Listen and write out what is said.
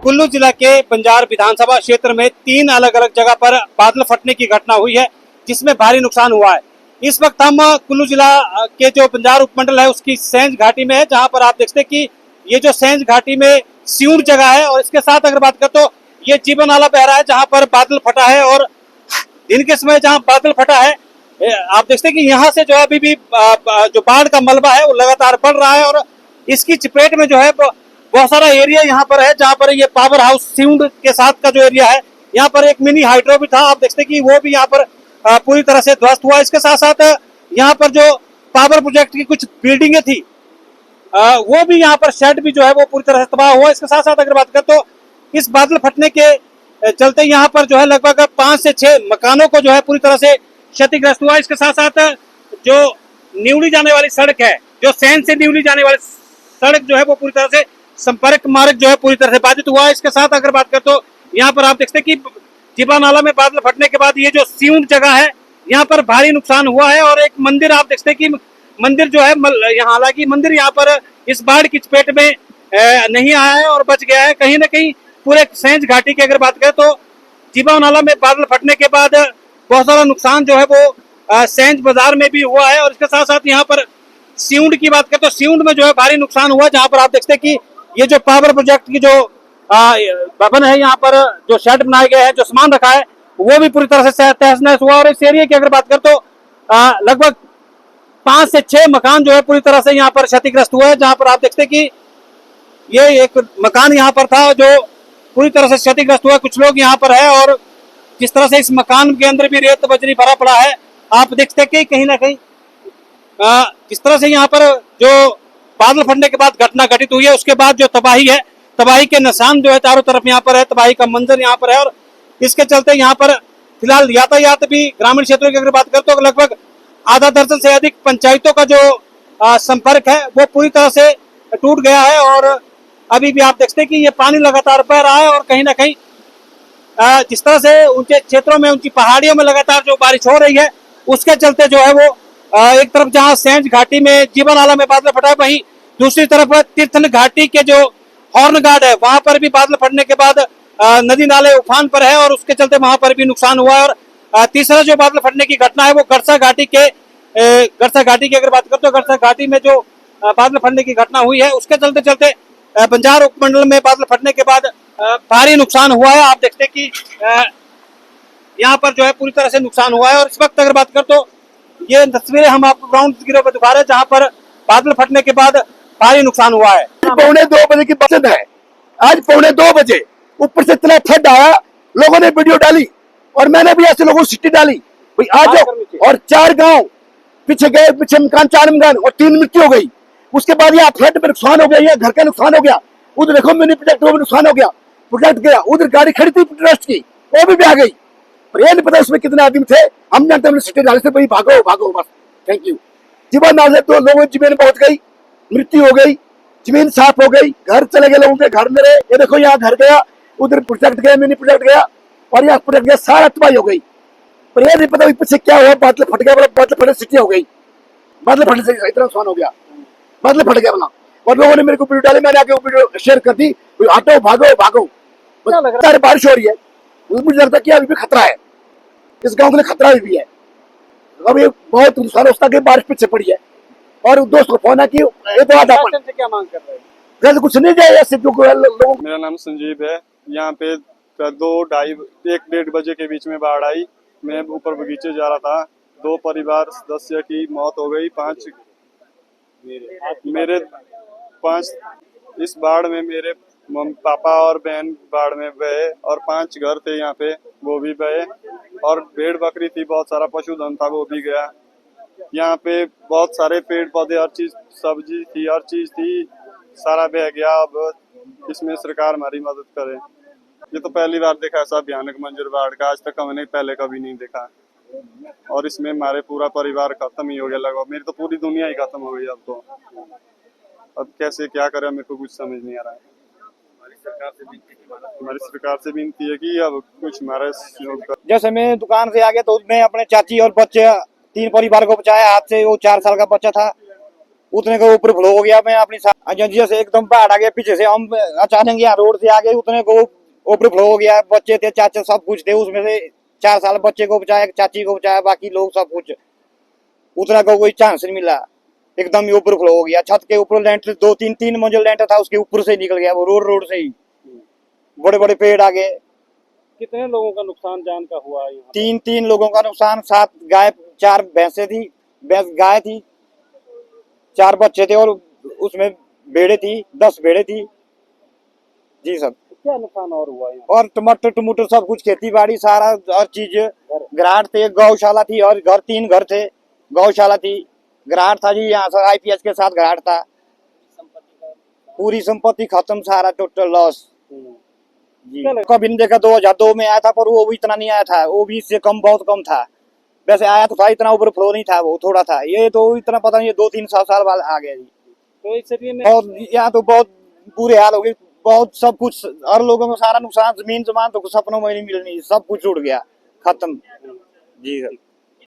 कुल्लू जिला के बंजार विधानसभा क्षेत्र में 3 अलग अलग जगह पर बादल फटने की घटना हुई है, जिसमें भारी नुकसान हुआ है। इस वक्त हम कुल्लू जिला के जो बंजार उपमंडल है उसकी सेंज घाटी में है, जहां पर आप देखते हैं कि ये जो सेंज घाटी में सियूर जगह है और इसके साथ अगर बात करें तो ये जीवन नाला बह रहा है, जहां पर बादल फटा है। और दिन के समय जहां बादल फटा है, आप देखते हैं कि यहाँ से जो है अभी भी जो बाढ़ का मलबा है वो लगातार बढ़ रहा है और इसकी चपेट में जो है बहुत सारा एरिया यहाँ पर है, जहाँ पर ये पावर हाउस सिउंड के साथ का जो एरिया है, यहाँ पर एक मिनी हाइड्रो भी था। आप देखते हैं कि वो भी यहाँ पर पूरी तरह से ध्वस्त हुआ। इसके साथ साथ यहाँ पर जो पावर प्रोजेक्ट की कुछ बिल्डिंगें थी, वो भी यहाँ पर शेड भी जो है वो पूरी तरह से तबाह हुआ। इसके साथ साथ अगर बात करें तो इस बादल फटने के चलते यहाँ पर जो है लगभग 5 से 6 मकानों को जो है पूरी तरह से क्षतिग्रस्त हुआ। इसके साथ साथ जो न्यूली जाने वाली सड़क है, जो सैन से न्यूली जाने वाली सड़क जो है वो पूरी तरह से संपर्क मार्ग जो है पूरी तरह से बाधित हुआ है। इसके साथ अगर बात करें तो यहाँ पर आप देखते हैं कि जिबा नाला में बादल फटने के बाद ये जो सिउंड जगह है, यहाँ पर भारी नुकसान हुआ है। और एक मंदिर आप देखते हैं कि मंदिर जो है यहाँ, हालांकि मंदिर यहाँ पर इस बाढ़ की चपेट में नहीं आया है और बच गया है। कहीं ना कहीं पूरे सेंज घाटी की अगर बात करें तो जिबा नाला में बादल फटने के बाद बहुत सारा नुकसान जो है वो सेंज बाजार में भी हुआ है। और इसके साथ साथ यहाँ पर सिउंड की बात करें तो सिउंड में जो है भारी नुकसान हुआ, जहाँ पर आप देखते हैं कि ये जो पावर प्रोजेक्ट की जो भवन है, यहाँ पर जो शेड बनाए गए हैं, जो सामान रखा है, वो भी पूरी तरह से तहस नहस हुआ। और इस एरिया की अगर बात करें तो लगभग 5 से 6 मकान जो है पूरी तरह से यहाँ पर क्षतिग्रस्त हुए हैं, जहाँ पर आप देखते हैं कि ये एक मकान यहाँ पर था जो पूरी तरह से क्षतिग्रस्त हुआ। कुछ लोग यहाँ पर है और जिस तरह से इस मकान के अंदर भी रेत बजरी भरा पड़ा है, आप देखते हैं कि कहीं ना कहीं जिस तरह से यहाँ पर जो बादल फटने के बाद घटना घटित हुई है, उसके बाद जो तबाही है, तबाही के निशान जो है चारों तरफ यहाँ पर है, तबाही का मंजर यहाँ पर है। और इसके चलते यहाँ पर फिलहाल यातायात भी ग्रामीण क्षेत्रों की अगर बात करें तो लगभग आधा दर्जन से अधिक पंचायतों का जो संपर्क है वो पूरी तरह से टूट गया है। और अभी भी आप देखते हैं कि ये पानी लगातार बह रहा है और कहीं ना कहीं जिस तरह से ऊंचे क्षेत्रों में, ऊंची पहाड़ियों में लगातार जो बारिश हो रही है, उसके चलते जो है वो एक तरफ जहां सेंज घाटी में जीवन नाला में बादल फटा है, वहीं दूसरी तरफ तीर्थन घाटी के जो हॉर्न गार्ड है, वहां पर भी बादल फटने के बाद नदी नाले उफान पर है और उसके चलते वहां पर भी नुकसान हुआ है। और तीसरा जो बादल फटने की घटना है वो गरसा घाटी की अगर बात करें तो गरसा घाटी में जो बादल फटने की घटना हुई है, उसके चलते चलते बंजार उपमंडल में बादल फटने के बाद भारी नुकसान हुआ है। आप देखते हैं कि यहाँ पर जो है पूरी तरह से नुकसान हुआ है। और इस वक्त अगर बात करें तो ये तस्वीरें हम आपको ग्राउंड जीरो पर दिखा रहे हैं, जहाँ पर बादल फटने के बाद भारी नुकसान हुआ है। 2:45 बजे की बात है, आज 2:45 बजे ऊपर से इतना ठंड आया, लोगों ने वीडियो डाली और मैंने भी ऐसे लोगों को सिटी डाली, भाई आ जाओ। और 4 गांव पीछे गए, पीछे मकान 4 मकान और 3 मृत्यु हो गई। उसके बाद यहाँ फ्लड में नुकसान हो गया, यहाँ घर का नुकसान हो गया, उधर देखो मिनी प्रोजेक्ट में नुकसान हो गया, प्रोजेक्ट गया, उधर गाड़ी खड़ी थी ट्रस्ट की, वो भी आ गई। पर ये नहीं पता उसमें कितने आदमी थे, हम जानते हैं सिटी डाले से भाई भागो भागो बस, थैंक यू। जीवन नाल से तो लोगों की जमीन पहुंच गई, मृत्यु हो गई, जमीन साफ हो गई, घर चले गए लोगों के, घर मेरे ये देखो यहाँ घर गया, उधर प्रोजेक्ट गया, मिनी प्रोजेक्ट गया और यहाँ प्रोजेक्ट गया, सारा तबाही हो गई। पर ये नहीं पता पीछे क्या हुआ, बादल फट गया, बोला बादल फटे सिटी हो गई, बादल फटने से इतना नुकसान हो गया, बादल फट गया बोला। और लोगों ने मेरे को वीडियो डाली, मैंने आके वीडियो शेयर कर दी, हटो भागो भागो। बारिश हो रही है, मुझे लगता है कि अभी भी खतरा है, इस गांव के लिए खतरा भी है। अभी बहुत नुकसान होता है, बारिश पीछे पड़ी है। और दोस्त को फोन है कि से क्या मांग कर रहे हैं? कुछ नहीं जाए ऐसे लोगों। मेरा नाम संजीव है। यहाँ पे 2-2:30-1-1:30 बजे के बीच में बाढ़ आई। मैं ऊपर बगीचे जा रहा था, 2 परिवार सदस्य की मौत हो गई, 5 इस बाढ़ में मेरे पापा और बहन बाढ़ में बहे और 5 घर थे यहाँ पे, वो भी बहे। और भेड़ बकरी थी, बहुत सारा पशुधन था, वो भी गया। यहाँ पे बहुत सारे पेड़ पौधे, हर चीज, सब्जी थी, हर चीज थी, सारा बह गया। अब इसमें सरकार हमारी मदद करे। ये तो पहली बार देखा ऐसा भयानक मंजर बाढ़ का, आज तक हमने पहले कभी नहीं देखा। और इसमें हमारे पूरा परिवार खत्म ही हो गया लगभग, मेरी तो पूरी दुनिया ही खत्म हो गई। अब कैसे क्या करें, मेरे को कुछ समझ नहीं आ रहा है। हमारी सरकार से विनती है कि अब कुछ हमारे सहयोग कर। जैसे मैं दुकान से आ गया तो उसमें अपने चाची और बच्चे 3 परिवार को बचाया हाथ से। वो 4 साल का बच्चा था, उतने को ऊपर फ्लो हो गया। मैं अपनी एजेंसी से एकदम बाढ़ आ गया, पीछे से हम अचानक यहाँ रोड से आ गए, उतने को ऊपर फ्लो हो गया। बच्चे थे, चाचा सब कुछ थे, उसमें से 4 साल बच्चे को बचाया, चाची को बचाया, बाकी लोग सब कुछ। उतना को कोई चांस नहीं मिला, एकदम ही ऊपर फ्लो हो गया। छत के ऊपर लेंटर 2-3 मंजिल लेंटर था, उसके ऊपर से निकल गया वो, रोड से ही। बड़े बड़े पेड़ आ गए। कितने लोगों का नुकसान जान का हुआ है यहाँ? 3 लोगों का नुकसान, 7 गाय, 4 भैंसे थी, गाय थी, 4 बच्चे थे और उसमें भेड़े थी, 10 भेड़े थी जी सर। क्या नुकसान और हुआ है? और टमाटर टमाटर सब कुछ, खेती बाड़ी सारा हर चीज। ग्रांट थे, गौशाला थी और घर 3 घर थे, गौशाला थी, ग्रांट था जी यहाँ से IPS के साथ ग्रांट था। पूरी संपत्ति खत्म, सारा टोटल लॉस जी। कभी नहीं देखा, 2002 में आया था, पर वो भी इतना नहीं आया था, वो भी इससे कम, बहुत कम था। वैसे आया तो था, इतना ऊपर फ्लो नहीं था, वो थोड़ा था। ये तो इतना पता नहीं, 2-3 साल बाद आ गया जी। तो इस एरिया में और यहाँ तो बहुत बुरे हाल हो गए, बहुत सब कुछ, हर लोगों को सारा नुकसान, जमीन जमान तो सपनों में नहीं मिलनी, सब कुछ उड़ गया, खत्म जी सर।